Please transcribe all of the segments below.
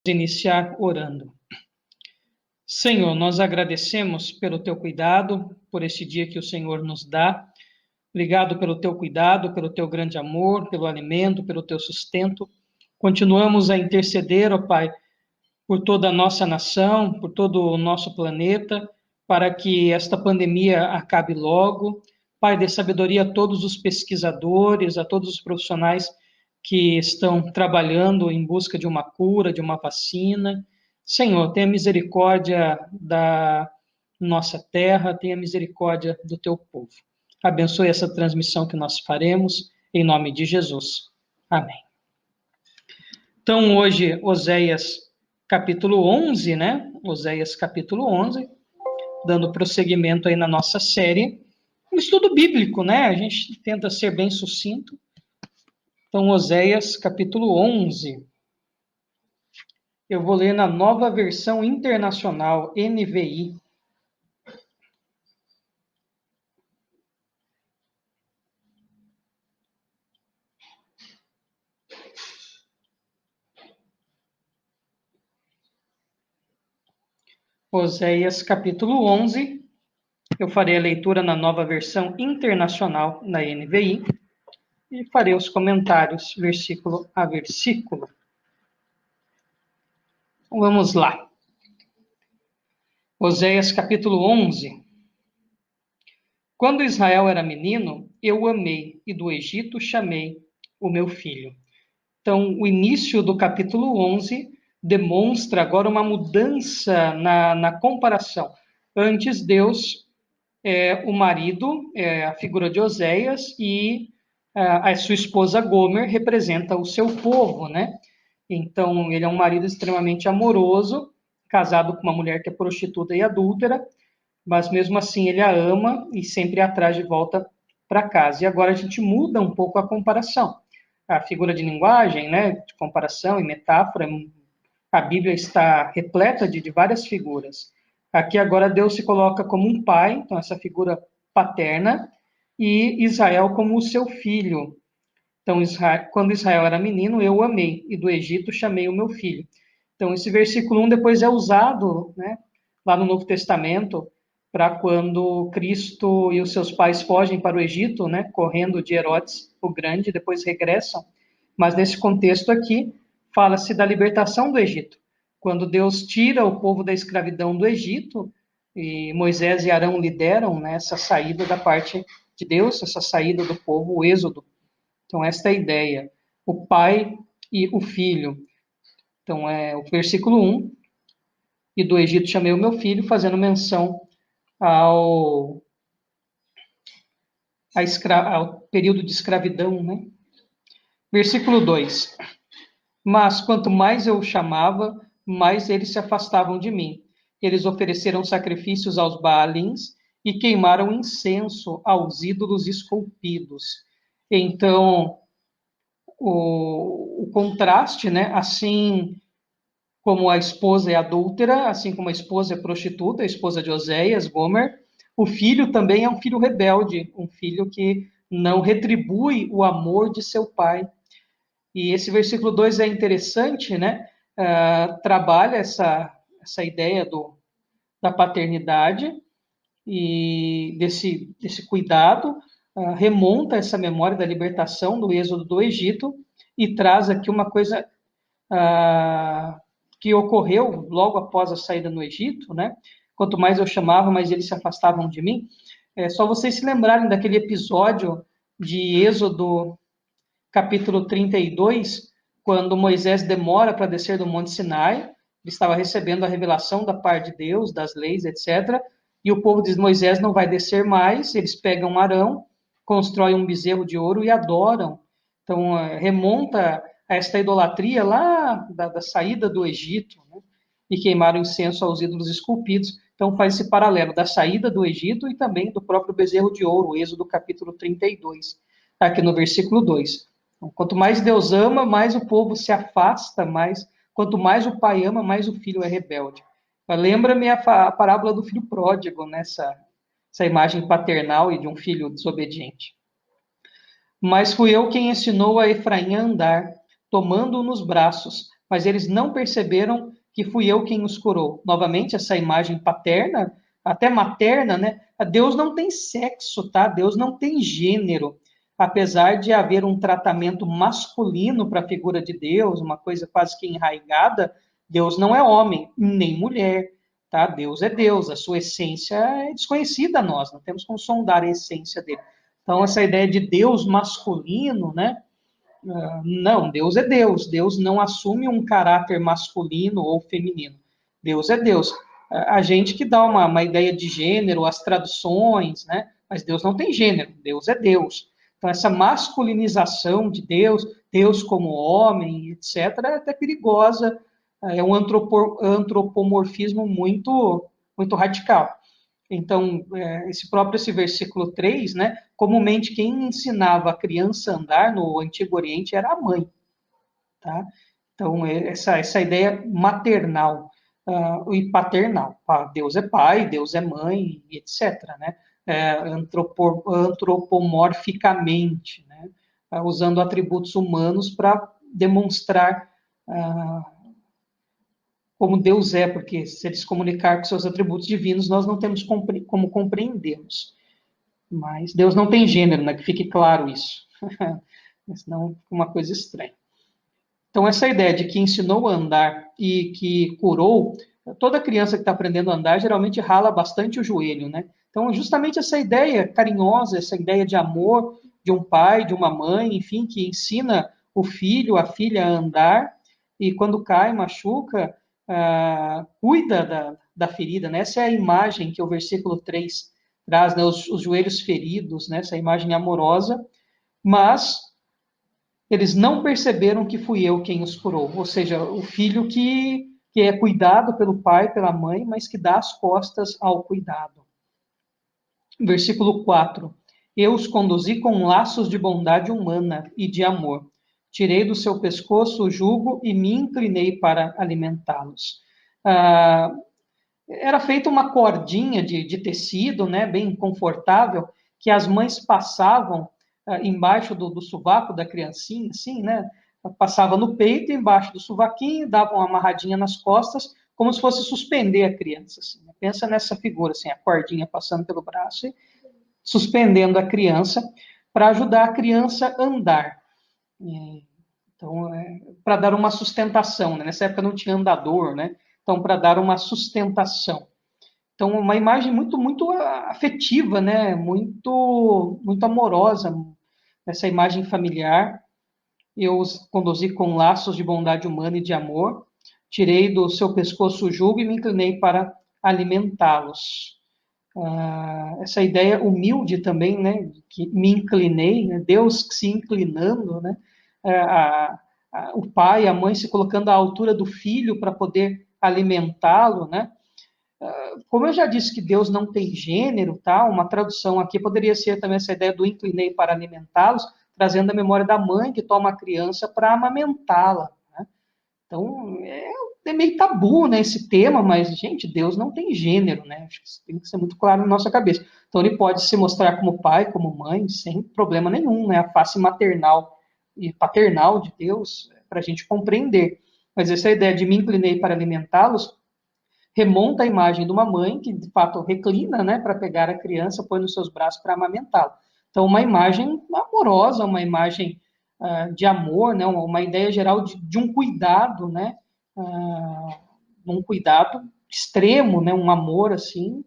Iniciar orando. Senhor, nós agradecemos pelo teu cuidado, por esse dia que o Senhor nos dá. Obrigado pelo teu cuidado, pelo teu grande amor, pelo alimento, pelo teu sustento. Continuamos a interceder, ó Pai, por toda a nossa nação, por todo o nosso planeta, para que esta pandemia acabe logo. Pai, dê sabedoria a todos os pesquisadores, a todos os profissionais que estão trabalhando em busca de uma cura, de uma vacina. Senhor, tenha misericórdia da nossa terra, tenha misericórdia do teu povo. Abençoe essa transmissão que nós faremos, em nome de Jesus. Amém. Então, hoje, Oséias capítulo 11, né? Oséias capítulo 11, dando prosseguimento aí na nossa série. Um estudo bíblico, né? A gente tenta ser bem sucinto. Então, Oséias capítulo 11. Eu vou ler na Nova Versão Internacional, NVI. Oséias capítulo 11. Eu farei a leitura na Nova Versão Internacional, na NVI, e farei os comentários versículo a versículo. Vamos lá. Oséias capítulo 11. Quando Israel era menino, eu o amei, e do Egito chamei o meu filho. Então, o início do capítulo 11 demonstra agora uma mudança na comparação. Antes, Deus é o marido, a figura de Oséias, e a sua esposa Gomer representa o seu povo, né? Então, ele é um marido extremamente amoroso, casado com uma mulher que é prostituta e adúltera, mas mesmo assim ele a ama e sempre a traz de volta para casa. E agora a gente muda um pouco a comparação. A figura de linguagem, né, de comparação e metáfora, a Bíblia está repleta de várias figuras. Aqui agora Deus se coloca como um pai, então essa figura paterna, e Israel como o seu filho. Então, quando Israel era menino, eu o amei, e do Egito chamei o meu filho. Então, esse versículo 1 depois é usado, né, lá no Novo Testamento, para quando Cristo e os seus pais fogem para o Egito, né, correndo de Herodes o Grande, depois regressam. Mas nesse contexto aqui, fala-se da libertação do Egito. Quando Deus tira o povo da escravidão do Egito, e Moisés e Arão lideram, né, essa saída da parte de Deus, essa saída do povo, o êxodo. Então, esta é a ideia. O pai e o filho. Então, é o versículo 1. E do Egito chamei o meu filho, fazendo menção ao período de escravidão, né? Versículo 2. Mas quanto mais eu o chamava, mais eles se afastavam de mim. Eles ofereceram sacrifícios aos Baalins e queimaram incenso aos ídolos esculpidos. Então, o contraste, né? Assim como a esposa é adúltera, assim como a esposa é prostituta, a esposa de Oséias, Gomer, o filho também é um filho rebelde, um filho que não retribui o amor de seu pai. E esse versículo 2 é interessante, né? Trabalha essa ideia da paternidade e desse cuidado, remonta essa memória da libertação do êxodo do Egito e traz aqui uma coisa que ocorreu logo após a saída no Egito, né? Quanto mais eu chamava, mais eles se afastavam de mim. É só vocês se lembrarem daquele episódio de Êxodo, capítulo 32, quando Moisés demora para descer do Monte Sinai, ele estava recebendo a revelação da parte de Deus, das leis, etc., e o povo diz, Moisés não vai descer mais, eles pegam Arão, constroem um bezerro de ouro e adoram. Então, remonta a esta idolatria lá da saída do Egito, né? E queimaram incenso aos ídolos esculpidos. Então, faz esse paralelo da saída do Egito e também do próprio bezerro de ouro, Êxodo capítulo 32, aqui no versículo 2. Então, quanto mais Deus ama, mais o povo se afasta, quanto mais o pai ama, mais o filho é rebelde. Lembra-me a parábola do filho pródigo, nessa imagem paternal e de um filho desobediente. Mas fui eu quem ensinou a Efraim a andar, tomando-o nos braços, mas eles não perceberam que fui eu quem os curou. Novamente, essa imagem paterna, até materna, né? Deus não tem sexo, tá? Deus não tem gênero. Apesar de haver um tratamento masculino para a figura de Deus, uma coisa quase que enraigada, Deus não é homem, nem mulher, tá? Deus é Deus, a sua essência é desconhecida a nós, não temos como sondar a essência dele. Então, essa ideia de Deus masculino, né? Não, Deus é Deus. Deus não assume um caráter masculino ou feminino. Deus é Deus. A gente que dá uma ideia de gênero, as traduções, né? Mas Deus não tem gênero. Deus é Deus. Então, essa masculinização de Deus, Deus como homem, etc., é até perigosa. É um antropomorfismo muito radical. Então, esse versículo 3, né, comumente quem ensinava a criança a andar no Antigo Oriente era a mãe, tá? Então, essa ideia maternal e paternal. Deus é pai, Deus é mãe, etc., né? Antropomorficamente, né? Usando atributos humanos para demonstrar como Deus é, porque se ele se comunicar com seus atributos divinos, nós não temos como compreendê-los. Mas Deus não tem gênero, né? Que fique claro isso. Senão fica uma coisa estranha. Então, essa ideia de que ensinou a andar e que curou, toda criança que está aprendendo a andar geralmente rala bastante o joelho, né? Então, justamente essa ideia carinhosa, essa ideia de amor de um pai, de uma mãe, enfim, que ensina o filho, a filha a andar, e quando cai, machuca, cuida da ferida, né? Essa é a imagem que o versículo 3 traz, né? Os joelhos feridos, né? Essa imagem amorosa, mas eles não perceberam que fui eu quem os curou. Ou seja, o filho que é cuidado pelo pai, pela mãe, mas que dá as costas ao cuidado. Versículo 4. Eu os conduzi com laços de bondade humana e de amor. Tirei do seu pescoço o jugo e me inclinei para alimentá-los. Era feita uma cordinha de tecido, né, bem confortável, que as mães passavam embaixo do sovaco da criancinha, assim, né? Passava no peito, embaixo do sovaquinho, dava uma amarradinha nas costas, como se fosse suspender a criança. Assim. Pensa nessa figura, assim, a cordinha passando pelo braço e suspendendo a criança para ajudar a criança a andar. Então, para dar uma sustentação, né? Nessa época não tinha andador, né? Então, para dar uma sustentação. Então, uma imagem muito afetiva, né? Muito amorosa, essa imagem familiar. Eu os conduzi com laços de bondade humana e de amor, tirei do seu pescoço o jugo e me inclinei para alimentá-los. Essa ideia humilde também, né? Que me inclinei, né? Deus se inclinando, né? O pai, a mãe se colocando à altura do filho para poder alimentá-lo, né? Como eu já disse que Deus não tem gênero, tá? Uma tradução aqui poderia ser também essa ideia do inclinei para alimentá-los, trazendo a memória da mãe que toma a criança para amamentá-la. Né? Então, é meio tabu, né, esse tema, mas, gente, Deus não tem gênero, né? Acho que isso tem que ser muito claro na nossa cabeça. Então, ele pode se mostrar como pai, como mãe, sem problema nenhum, né? A face maternal e paternal de Deus, para a gente compreender. Mas essa ideia de me inclinei para alimentá-los remonta a imagem de uma mãe que, de fato, reclina, né, para pegar a criança, põe nos seus braços para amamentá-la. Então, uma imagem amorosa, uma imagem de amor, né, uma ideia geral de um cuidado, né, um cuidado extremo, né, um amor, assim,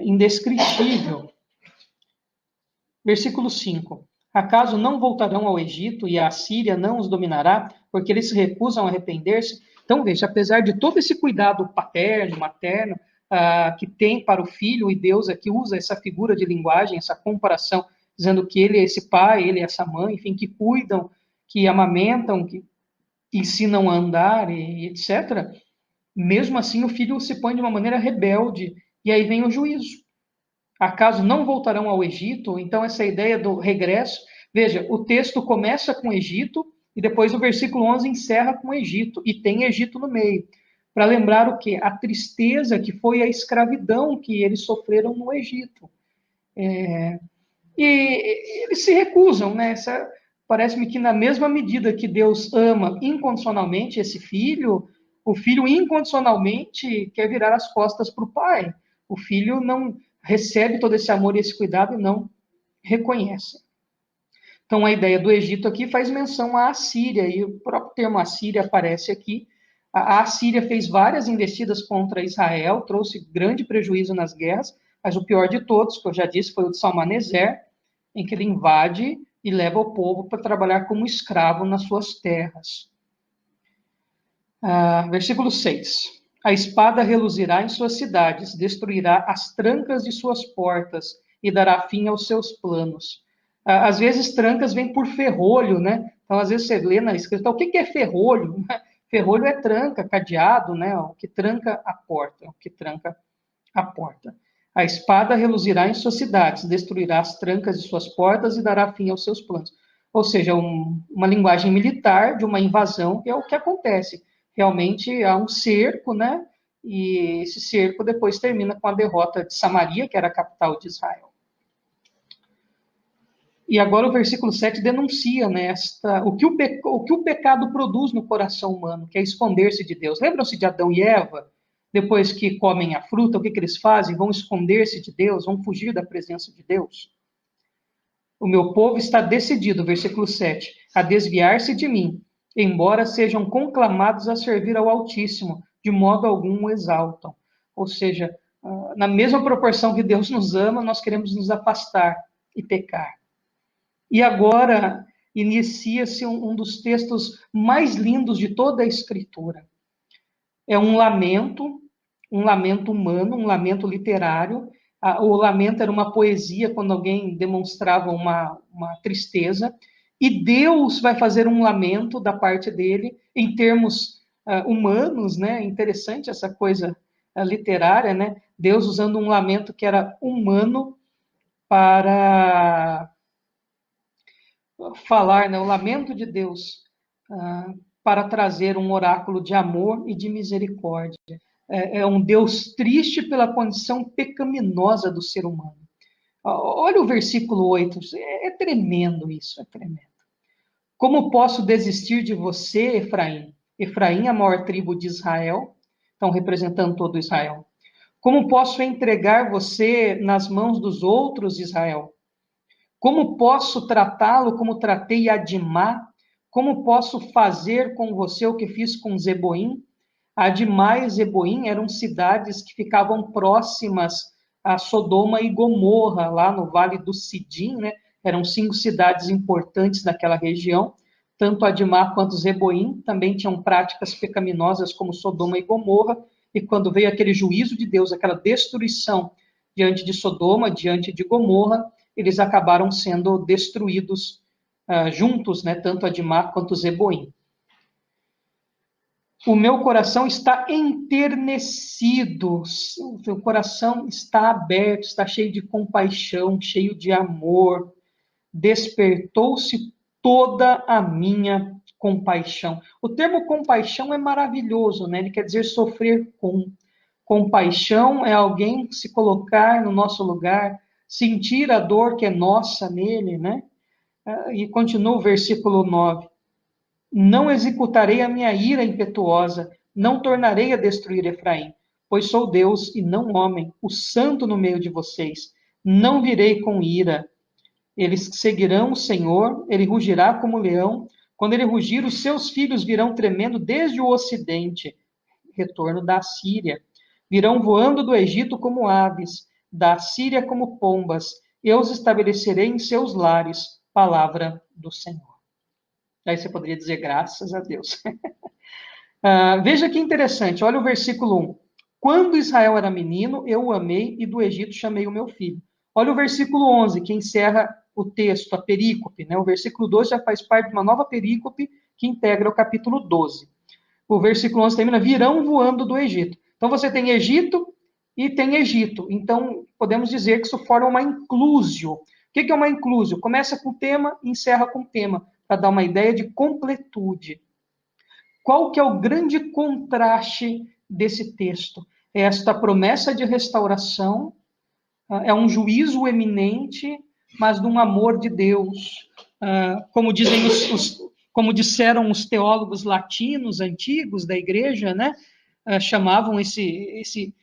indescritível. Versículo 5. Acaso não voltarão ao Egito e a Síria não os dominará, porque eles se recusam a arrepender-se? Então, veja, apesar de todo esse cuidado paterno, materno, que tem para o filho, e Deus aqui usa essa figura de linguagem, essa comparação, dizendo que ele é esse pai, ele é essa mãe, enfim, que cuidam, que amamentam, que ensinam a andar, e etc. Mesmo assim, o filho se põe de uma maneira rebelde, e aí vem o juízo. Acaso não voltarão ao Egito? Então, essa ideia do regresso. Veja, o texto começa com Egito e depois o versículo 11 encerra com Egito, e tem Egito no meio. Para lembrar o quê? A tristeza que foi a escravidão que eles sofreram no Egito. E eles se recusam, né? parece-me que na mesma medida que Deus ama incondicionalmente esse filho, o filho incondicionalmente quer virar as costas para o pai. O filho não recebe todo esse amor e esse cuidado e não reconhece. Então, a ideia do Egito aqui faz menção à Assíria, e o próprio termo Assíria aparece aqui. A Assíria fez várias investidas contra Israel, trouxe grande prejuízo nas guerras, mas o pior de todos, que eu já disse, foi o de Salmaneser, em que ele invade e leva o povo para trabalhar como escravo nas suas terras. Versículo 6. A espada reluzirá em suas cidades, destruirá as trancas de suas portas e dará fim aos seus planos. Às vezes, trancas vêm por ferrolho, né? Então, às vezes, você lê na escrita, o que é ferrolho? Ferrolho é tranca, cadeado, né? O que tranca a porta, o que tranca a porta. A espada reluzirá em suas cidades, destruirá as trancas de suas portas e dará fim aos seus planos. Ou seja, uma linguagem militar de uma invasão, que é o que acontece. Realmente há um cerco, né? E esse cerco depois termina com a derrota de Samaria, que era a capital de Israel. E agora o versículo 7 denuncia, né, o que o pecado produz no coração humano, que é esconder-se de Deus. Lembram-se de Adão e Eva? Depois que comem a fruta, o que eles fazem? Vão esconder-se de Deus, vão fugir da presença de Deus. O meu povo está decidido, versículo 7, a desviar-se de mim, embora sejam conclamados a servir ao Altíssimo, de modo algum o exaltam. Ou seja, na mesma proporção que Deus nos ama, nós queremos nos afastar e pecar. E agora inicia-se um dos textos mais lindos de toda a Escritura. É um lamento humano, um lamento literário. O lamento era uma poesia quando alguém demonstrava uma tristeza. E Deus vai fazer um lamento da parte dele em termos humanos, né? Interessante essa coisa literária, né? Deus usando um lamento que era humano para falar, né, o lamento de Deus para trazer um oráculo de amor e de misericórdia. É um Deus triste pela condição pecaminosa do ser humano. Olha o versículo 8, é tremendo isso, é tremendo. Como posso desistir de você, Efraim? Efraim é a maior tribo de Israel, então representando todo Israel. Como posso entregar você nas mãos dos outros, Israel? Como posso tratá-lo como tratei Adimá? Como posso fazer com você o que fiz com Zeboim? Adimá e Zeboim eram cidades que ficavam próximas a Sodoma e Gomorra, lá no Vale do Sidim, né? Eram 5 cidades importantes daquela região. Tanto Adimá quanto Zeboim também tinham práticas pecaminosas como Sodoma e Gomorra. E quando veio aquele juízo de Deus, aquela destruição diante de Sodoma, diante de Gomorra, eles acabaram sendo destruídos juntos, né, tanto Adimá quanto Zeboim. O meu coração está enternecido, o seu coração está aberto, está cheio de compaixão, cheio de amor. Despertou-se toda a minha compaixão. O termo compaixão é maravilhoso, né? Ele quer dizer sofrer com. Compaixão é alguém se colocar no nosso lugar, sentir a dor que é nossa nele, né? E continua o versículo 9. Não executarei a minha ira impetuosa, não tornarei a destruir Efraim, pois sou Deus e não homem, o santo no meio de vocês. Não virei com ira. Eles seguirão o Senhor, ele rugirá como leão. Quando ele rugir, os seus filhos virão tremendo desde o ocidente, retorno da Síria. Virão voando do Egito como aves, da Síria como pombas. Eu os estabelecerei em seus lares. Palavra do Senhor. Aí você poderia dizer graças a Deus. Veja que interessante, olha o versículo 1. Quando Israel era menino, eu o amei e do Egito chamei o meu filho. Olha o versículo 11, que encerra o texto, a perícope. Né? O versículo 12 já faz parte de uma nova perícope que integra o capítulo 12. O versículo 11 termina, virão voando do Egito. Então você tem Egito e tem Egito. Então podemos dizer que isso forma uma inclusio. O que é uma inclusio? Começa com tema e encerra com tema, para dar uma ideia de completude. Qual que é o grande contraste desse texto? É esta promessa de restauração, é um juízo eminente, mas de um amor de Deus, como como disseram os teólogos latinos antigos da igreja, né? Chamavam esse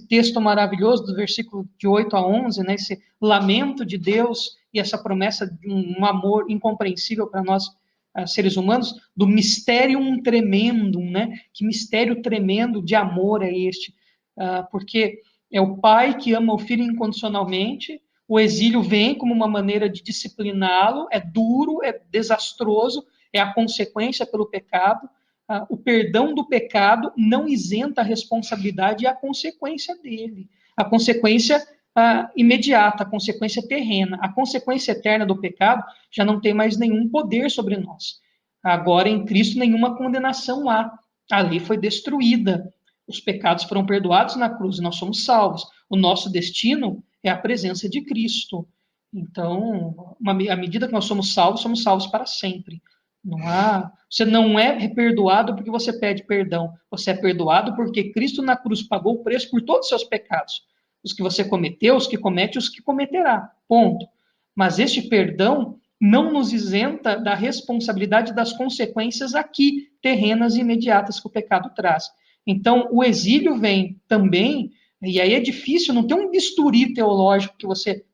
texto maravilhoso do versículo de 8 a 11, né? Esse lamento de Deus e essa promessa de um amor incompreensível para nós, seres humanos, do misterium tremendum, né? Que mistério tremendo de amor é este? Porque é o pai que ama o filho incondicionalmente. O exílio vem como uma maneira de discipliná-lo, é duro, é desastroso, é a consequência pelo pecado. O perdão do pecado não isenta a responsabilidade e a consequência dele. A consequência imediata, a consequência terrena. A consequência eterna do pecado já não tem mais nenhum poder sobre nós. Agora, em Cristo, nenhuma condenação há. A lei foi destruída. Os pecados foram perdoados na cruz e nós somos salvos. O nosso destino é a presença de Cristo. Então, à medida que nós somos salvos para sempre. Você não é perdoado porque você pede perdão. Você é perdoado porque Cristo na cruz pagou o preço por todos os seus pecados. Os que você cometeu, os que comete, os que cometerá. Ponto. Mas este perdão não nos isenta da responsabilidade das consequências aqui, terrenas e imediatas que o pecado traz. Então, o exílio vem também, e aí é difícil, não tem um bisturi teológico que você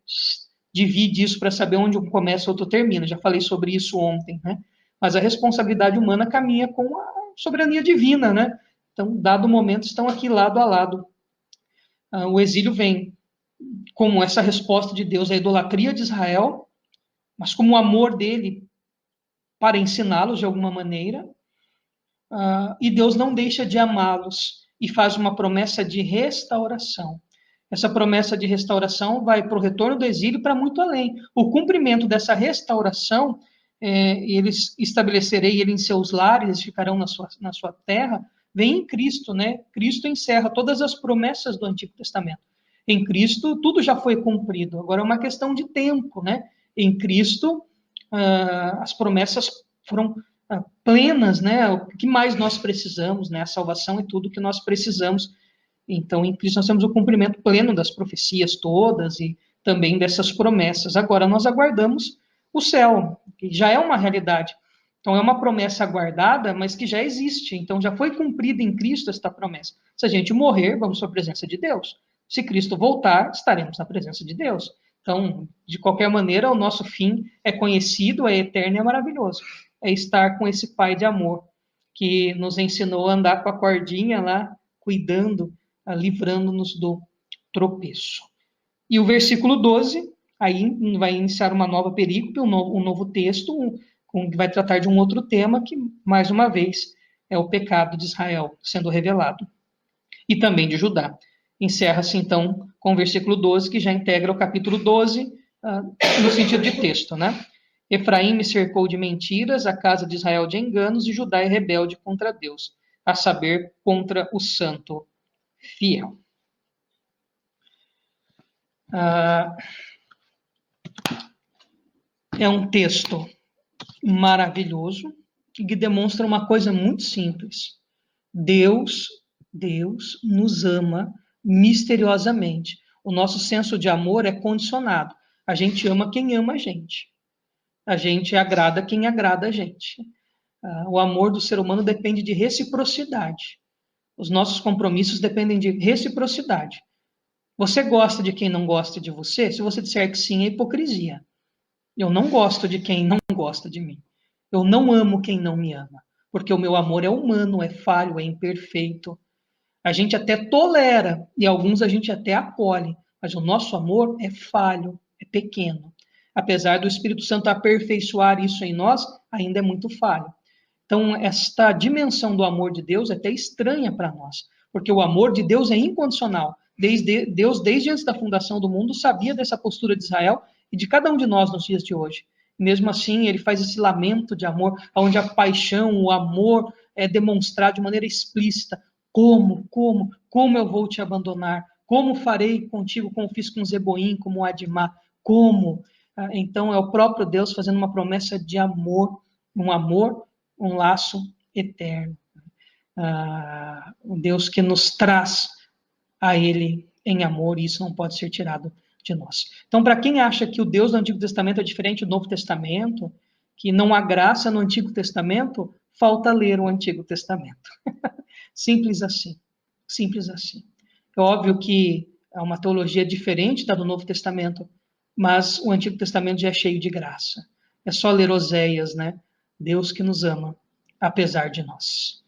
divide isso para saber onde um começa e outro termina. Já falei sobre isso ontem, né? Mas a responsabilidade humana caminha com a soberania divina, né? Então, dado o momento, estão aqui lado a lado. O exílio vem como essa resposta de Deus à idolatria de Israel, mas como o amor dele para ensiná-los de alguma maneira, e Deus não deixa de amá-los e faz uma promessa de restauração. Essa promessa de restauração vai para o retorno do exílio para muito além. O cumprimento dessa restauração, eles estabelecerei ele em seus lares, eles ficarão na sua terra, vem em Cristo, né? Cristo encerra todas as promessas do Antigo Testamento. Em Cristo, tudo já foi cumprido. Agora é uma questão de tempo, né? Em Cristo, as promessas foram plenas, né? O que mais nós precisamos, né? A salvação é tudo que nós precisamos. Então, em Cristo nós temos o cumprimento pleno das profecias todas e também dessas promessas. Agora nós aguardamos o céu, que já é uma realidade. Então, é uma promessa aguardada, mas que já existe. Então, já foi cumprida em Cristo esta promessa. Se a gente morrer, vamos para a presença de Deus. Se Cristo voltar, estaremos na presença de Deus. Então, de qualquer maneira, o nosso fim é conhecido, é eterno e é maravilhoso. É estar com esse Pai de amor, que nos ensinou a andar com a cordinha lá, cuidando, livrando-nos do tropeço. E o versículo 12, aí vai iniciar uma nova perícope, um novo texto, que vai tratar de um outro tema, que, mais uma vez, é o pecado de Israel sendo revelado. E também de Judá. Encerra-se, então, com o versículo 12, que já integra o capítulo 12, no sentido de texto, né? Efraim me cercou de mentiras, a casa de Israel de enganos, e Judá é rebelde contra Deus, a saber, contra o santo fiel. É um texto maravilhoso que demonstra uma coisa muito simples. Deus nos ama misteriosamente. O nosso senso de amor é condicionado. A gente ama quem ama a gente. A gente agrada quem agrada a gente. O amor do ser humano depende de reciprocidade. Os nossos compromissos dependem de reciprocidade. Você gosta de quem não gosta de você? Se você disser que sim, é hipocrisia. Eu não gosto de quem não gosta de mim. Eu não amo quem não me ama. Porque o meu amor é humano, é falho, é imperfeito. A gente até tolera, e alguns a gente até acolhe, mas o nosso amor é falho, é pequeno. Apesar do Espírito Santo aperfeiçoar isso em nós, ainda é muito falho. Então, esta dimensão do amor de Deus é até estranha para nós, porque o amor de Deus é incondicional. Deus, desde antes da fundação do mundo, sabia dessa postura de Israel e de cada um de nós nos dias de hoje. Mesmo assim, ele faz esse lamento de amor, onde a paixão, o amor é demonstrado de maneira explícita. Como eu vou te abandonar? Como farei contigo como fiz com Zeboim, como Adimá? Como? Então, é o próprio Deus fazendo uma promessa de amor, um laço eterno. Um Deus que nos traz a Ele em amor, e isso não pode ser tirado de nós. Então, para quem acha que o Deus do Antigo Testamento é diferente do Novo Testamento, que não há graça no Antigo Testamento, falta ler o Antigo Testamento. Simples assim. Simples assim. É óbvio que é uma teologia diferente da do Novo Testamento, mas o Antigo Testamento já é cheio de graça. É só ler Oséias, né? Deus que nos ama, apesar de nós.